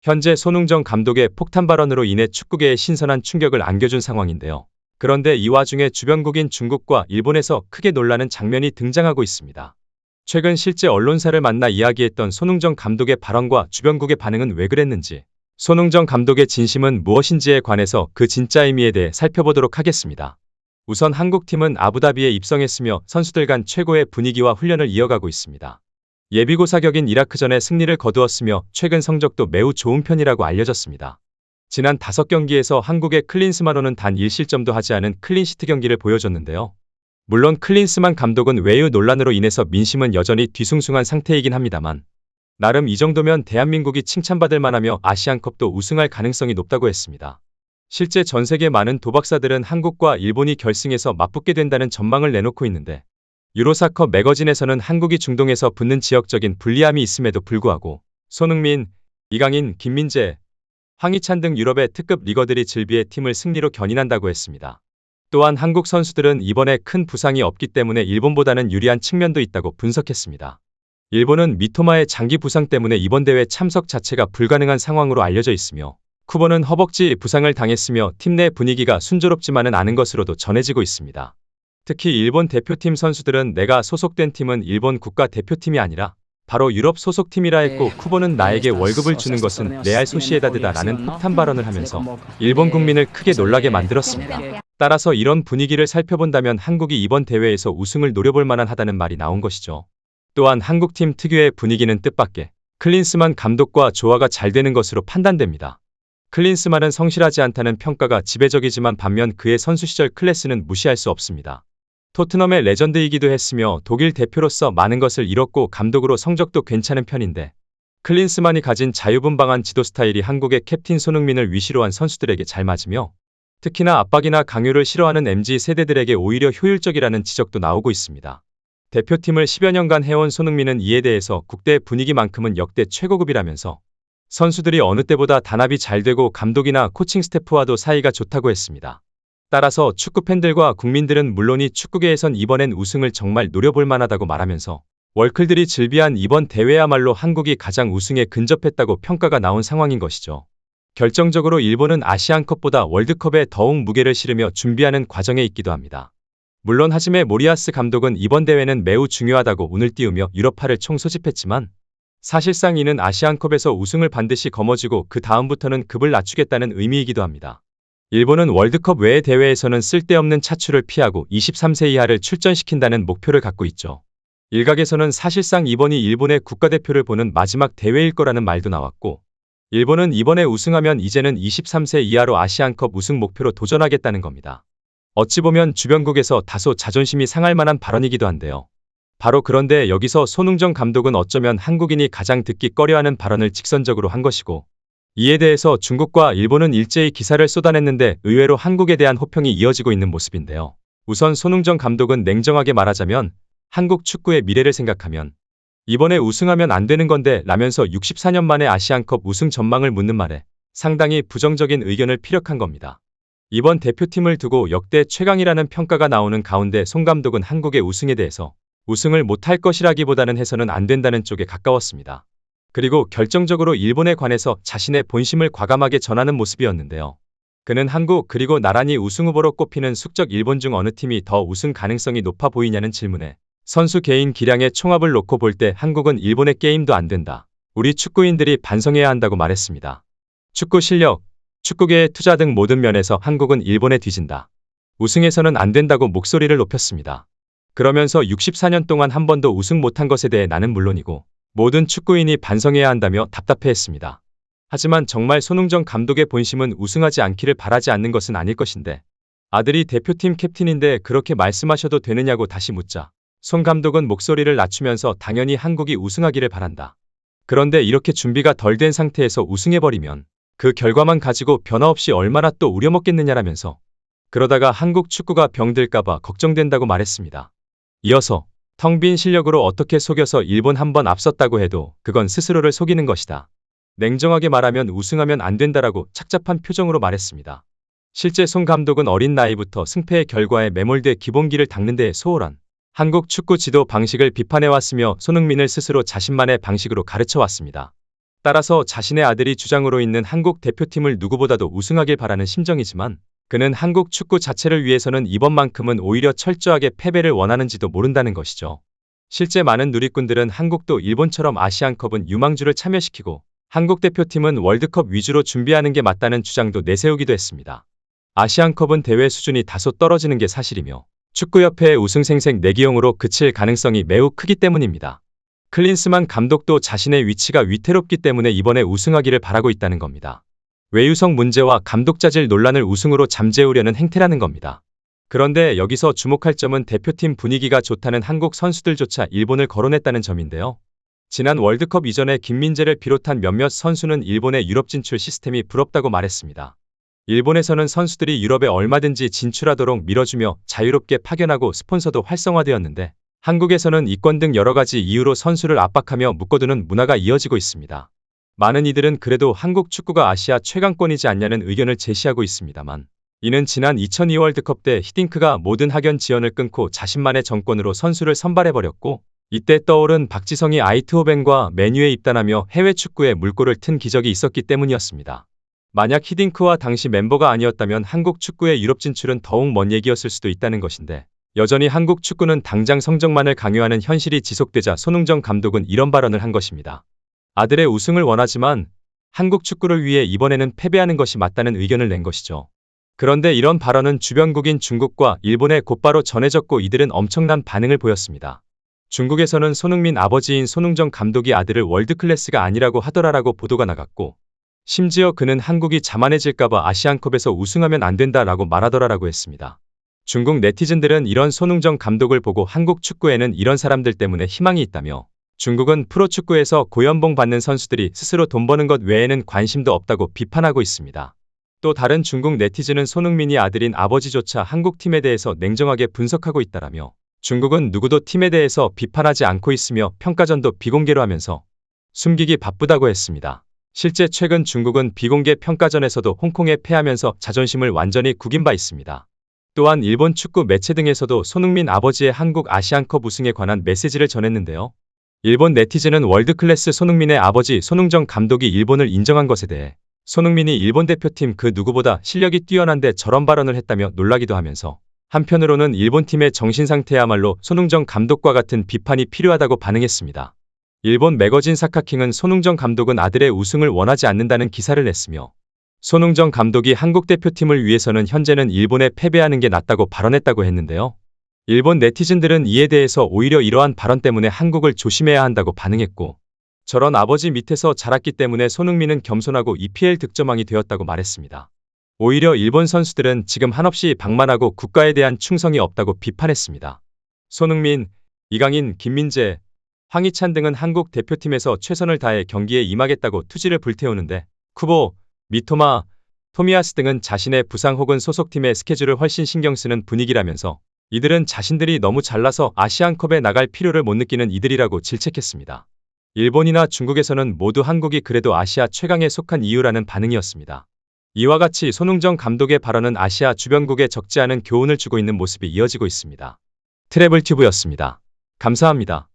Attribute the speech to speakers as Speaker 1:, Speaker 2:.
Speaker 1: 현재 손흥정 감독의 폭탄 발언으로 인해 축구계에 신선한 충격을 안겨준 상황인데요. 그런데 이 와중에 주변국인 중국과 일본에서 크게 놀라는 장면이 등장하고 있습니다. 최근 실제 언론사를 만나 이야기했던 손흥정 감독의 발언과 주변국의 반응은 왜 그랬는지, 손흥정 감독의 진심은 무엇인지에 관해서 그 진짜 의미에 대해 살펴보도록 하겠습니다. 우선 한국팀은 아부다비에 입성했으며 선수들 간 최고의 분위기와 훈련을 이어가고 있습니다. 예비고사 격인 이라크전에 승리를 거두었으며 최근 성적도 매우 좋은 편이라고 알려졌습니다. 지난 5경기에서 한국의 클린스만호는 단 1실점도 하지 않은 클린시트 경기를 보여줬는데요. 물론 클린스만 감독은 외유 논란으로 인해서 민심은 여전히 뒤숭숭한 상태이긴 합니다만, 나름 이 정도면 대한민국이 칭찬받을 만하며 아시안컵도 우승할 가능성이 높다고 했습니다. 실제 전 세계 많은 도박사들은 한국과 일본이 결승에서 맞붙게 된다는 전망을 내놓고 있는데, 유로사컵 매거진에서는 한국이 중동에서 붙는 지역적인 불리함이 있음에도 불구하고 손흥민, 이강인, 김민재, 황희찬 등 유럽의 특급 리거들이 질비해 팀을 승리로 견인한다고 했습니다. 또한 한국 선수들은 이번에 큰 부상이 없기 때문에 일본보다는 유리한 측면도 있다고 분석했습니다. 일본은 미토마의 장기 부상 때문에 이번 대회 참석 자체가 불가능한 상황으로 알려져 있으며, 쿠보는 허벅지 부상을 당했으며 팀 내 분위기가 순조롭지만은 않은 것으로도 전해지고 있습니다. 특히 일본 대표팀 선수들은 내가 소속된 팀은 일본 국가대표팀이 아니라 바로 유럽 소속팀이라 했고, 쿠보는 나에게 월급을 주는 것은 레알 소시에다드다 라는 폭탄 발언을 하면서 일본 국민을 크게 놀라게 만들었습니다. 따라서 이런 분위기를 살펴본다면 한국이 이번 대회에서 우승을 노려볼 만한 하다는 말이 나온 것이죠. 또한 한국팀 특유의 분위기는 뜻밖의 클린스만 감독과 조화가 잘 되는 것으로 판단됩니다. 클린스만은 성실하지 않다는 평가가 지배적이지만 반면 그의 선수 시절 클래스는 무시할 수 없습니다. 토트넘의 레전드이기도 했으며 독일 대표로서 많은 것을 이뤘고 감독으로 성적도 괜찮은 편인데, 클린스만이 가진 자유분방한 지도 스타일이 한국의 캡틴 손흥민을 위시로 한 선수들에게 잘 맞으며, 특히나 압박이나 강요를 싫어하는 MZ세대들에게 오히려 효율적이라는 지적도 나오고 있습니다. 대표팀을 10여 년간 해온 손흥민은 이에 대해서 국대 분위기만큼은 역대 최고급이라면서 선수들이 어느 때보다 단합이 잘 되고 감독이나 코칭 스태프와도 사이가 좋다고 했습니다. 따라서 축구팬들과 국민들은 물론이 축구계에선 이번엔 우승을 정말 노려볼 만하다고 말하면서 월클들이 질비한 이번 대회야말로 한국이 가장 우승에 근접했다고 평가가 나온 상황인 것이죠. 결정적으로 일본은 아시안컵보다 월드컵에 더욱 무게를 실으며 준비하는 과정에 있기도 합니다. 물론 하지메 모리아스 감독은 이번 대회는 매우 중요하다고 운을 띄우며 유럽파를 총소집했지만, 사실상 이는 아시안컵에서 우승을 반드시 거머쥐고 그 다음부터는 급을 낮추겠다는 의미이기도 합니다. 일본은 월드컵 외의 대회에서는 쓸데없는 차출을 피하고 23세 이하를 출전시킨다는 목표를 갖고 있죠. 일각에서는 사실상 이번이 일본의 국가대표를 보는 마지막 대회일 거라는 말도 나왔고, 일본은 이번에 우승하면 이제는 23세 이하로 아시안컵 우승 목표로 도전하겠다는 겁니다. 어찌 보면 주변국에서 다소 자존심이 상할 만한 발언이기도 한데요. 바로 그런데 여기서 손흥정 감독은 어쩌면 한국인이 가장 듣기 꺼려하는 발언을 직선적으로 한 것이고, 이에 대해서 중국과 일본은 일제히 기사를 쏟아냈는데 의외로 한국에 대한 호평이 이어지고 있는 모습인데요. 우선 손흥정 감독은 냉정하게 말하자면 한국 축구의 미래를 생각하면 이번에 우승하면 안 되는 건데 라면서 64년 만에 아시안컵 우승 전망을 묻는 말에 상당히 부정적인 의견을 피력한 겁니다. 이번 대표팀을 두고 역대 최강이라는 평가가 나오는 가운데 손 감독은 한국의 우승에 대해서 우승을 못할 것이라기보다는 해서는 안 된다는 쪽에 가까웠습니다. 그리고 결정적으로 일본에 관해서 자신의 본심을 과감하게 전하는 모습이었는데요. 그는 한국 그리고 나란히 우승 후보로 꼽히는 숙적 일본 중 어느 팀이 더 우승 가능성이 높아 보이냐는 질문에 선수 개인 기량의 총합을 놓고 볼 때 한국은 일본의 게임도 안 된다. 우리 축구인들이 반성해야 한다고 말했습니다. 축구 실력, 축구계의 투자 등 모든 면에서 한국은 일본에 뒤진다. 우승해서는 안 된다고 목소리를 높였습니다. 그러면서 64년 동안 한 번도 우승 못한 것에 대해 나는 물론이고 모든 축구인이 반성해야 한다며 답답해했습니다. 하지만 정말 손흥정 감독의 본심은 우승하지 않기를 바라지 않는 것은 아닐 것인데, 아들이 대표팀 캡틴인데 그렇게 말씀하셔도 되느냐고 다시 묻자 손 감독은 목소리를 낮추면서 당연히 한국이 우승하기를 바란다. 그런데 이렇게 준비가 덜 된 상태에서 우승해버리면 그 결과만 가지고 변화 없이 얼마나 또 우려먹겠느냐라면서 그러다가 한국 축구가 병들까봐 걱정된다고 말했습니다. 이어서 텅 빈 실력으로 어떻게 속여서 일본 한 번 앞섰다고 해도 그건 스스로를 속이는 것이다. 냉정하게 말하면 우승하면 안 된다라고 착잡한 표정으로 말했습니다. 실제 손 감독은 어린 나이부터 승패의 결과에 매몰돼 기본기를 닦는 데에 소홀한 한국 축구 지도 방식을 비판해왔으며 손흥민을 스스로 자신만의 방식으로 가르쳐왔습니다. 따라서 자신의 아들이 주장으로 있는 한국 대표팀을 누구보다도 우승하길 바라는 심정이지만 그는 한국 축구 자체를 위해서는 이번만큼은 오히려 철저하게 패배를 원하는지도 모른다는 것이죠. 실제 많은 누리꾼들은 한국도 일본처럼 아시안컵은 유망주를 참여시키고 한국 대표팀은 월드컵 위주로 준비하는 게 맞다는 주장도 내세우기도 했습니다. 아시안컵은 대회 수준이 다소 떨어지는 게 사실이며 축구협회의 우승생색 내기용으로 그칠 가능성이 매우 크기 때문입니다. 클린스만 감독도 자신의 위치가 위태롭기 때문에 이번에 우승하기를 바라고 있다는 겁니다. 외유성 문제와 감독자질 논란을 우승으로 잠재우려는 행태라는 겁니다. 그런데 여기서 주목할 점은 대표팀 분위기가 좋다는 한국 선수들조차 일본을 거론했다는 점인데요. 지난 월드컵 이전에 김민재를 비롯한 몇몇 선수는 일본의 유럽 진출 시스템이 부럽다고 말했습니다. 일본에서는 선수들이 유럽에 얼마든지 진출하도록 밀어주며 자유롭게 파견하고 스폰서도 활성화되었는데 한국에서는 이권 등 여러 가지 이유로 선수를 압박하며 묶어두는 문화가 이어지고 있습니다. 많은 이들은 그래도 한국 축구가 아시아 최강권이지 않냐는 의견을 제시하고 있습니다만 이는 지난 2002 월드컵 때 히딩크가 모든 학연 지원을 끊고 자신만의 정권으로 선수를 선발해버렸고 이때 떠오른 박지성이 아이트호벤과 맨유에 입단하며 해외 축구에 물꼬를 튼 기적이 있었기 때문이었습니다. 만약 히딩크와 당시 멤버가 아니었다면 한국 축구의 유럽 진출은 더욱 먼 얘기였을 수도 있다는 것인데 여전히 한국 축구는 당장 성적만을 강요하는 현실이 지속되자 손흥정 감독은 이런 발언을 한 것입니다. 아들의 우승을 원하지만 한국 축구를 위해 이번에는 패배하는 것이 맞다는 의견을 낸 것이죠. 그런데 이런 발언은 주변국인 중국과 일본에 곧바로 전해졌고 이들은 엄청난 반응을 보였습니다. 중국에서는 손흥민 아버지인 손흥정 감독이 아들을 월드클래스가 아니라고 하더라라고 보도가 나갔고 심지어 그는 한국이 자만해질까봐 아시안컵에서 우승하면 안 된다라고 말하더라라고 했습니다. 중국 네티즌들은 이런 손흥정 감독을 보고 한국 축구에는 이런 사람들 때문에 희망이 있다며 중국은 프로축구에서 고연봉 받는 선수들이 스스로 돈 버는 것 외에는 관심도 없다고 비판하고 있습니다. 또 다른 중국 네티즌은 손흥민이 아들인 아버지조차 한국 팀에 대해서 냉정하게 분석하고 있다라며 중국은 누구도 팀에 대해서 비판하지 않고 있으며 평가전도 비공개로 하면서 숨기기 바쁘다고 했습니다. 실제 최근 중국은 비공개 평가전에서도 홍콩에 패하면서 자존심을 완전히 구긴 바 있습니다. 또한 일본 축구 매체 등에서도 손흥민 아버지의 한국 아시안컵 우승에 관한 메시지를 전했는데요. 일본 네티즌은 월드클래스 손흥민의 아버지 손흥정 감독이 일본을 인정한 것에 대해 손흥민이 일본 대표팀 그 누구보다 실력이 뛰어난데 저런 발언을 했다며 놀라기도 하면서 한편으로는 일본 팀의 정신상태야말로 손흥정 감독과 같은 비판이 필요하다고 반응했습니다. 일본 매거진 사카킹은 손흥정 감독은 아들의 우승을 원하지 않는다는 기사를 냈으며 손흥정 감독이 한국 대표팀을 위해서는 현재는 일본에 패배하는 게 낫다고 발언했다고 했는데요. 일본 네티즌들은 이에 대해서 오히려 이러한 발언 때문에 한국을 조심해야 한다고 반응했고 저런 아버지 밑에서 자랐기 때문에 손흥민은 겸손하고 EPL 득점왕이 되었다고 말했습니다. 오히려 일본 선수들은 지금 한없이 방만하고 국가에 대한 충성이 없다고 비판했습니다. 손흥민, 이강인, 김민재, 황희찬 등은 한국 대표팀에서 최선을 다해 경기에 임하겠다고 투지를 불태우는데 쿠보, 미토마, 토미야스 등은 자신의 부상 혹은 소속팀의 스케줄을 훨씬 신경 쓰는 분위기라면서 이들은 자신들이 너무 잘나서 아시안컵에 나갈 필요를 못 느끼는 이들이라고 질책했습니다. 일본이나 중국에서는 모두 한국이 그래도 아시아 최강에 속한 이유라는 반응이었습니다. 이와 같이 손흥정 감독의 발언은 아시아 주변국에 적지 않은 교훈을 주고 있는 모습이 이어지고 있습니다. 트래블튜브였습니다. 감사합니다.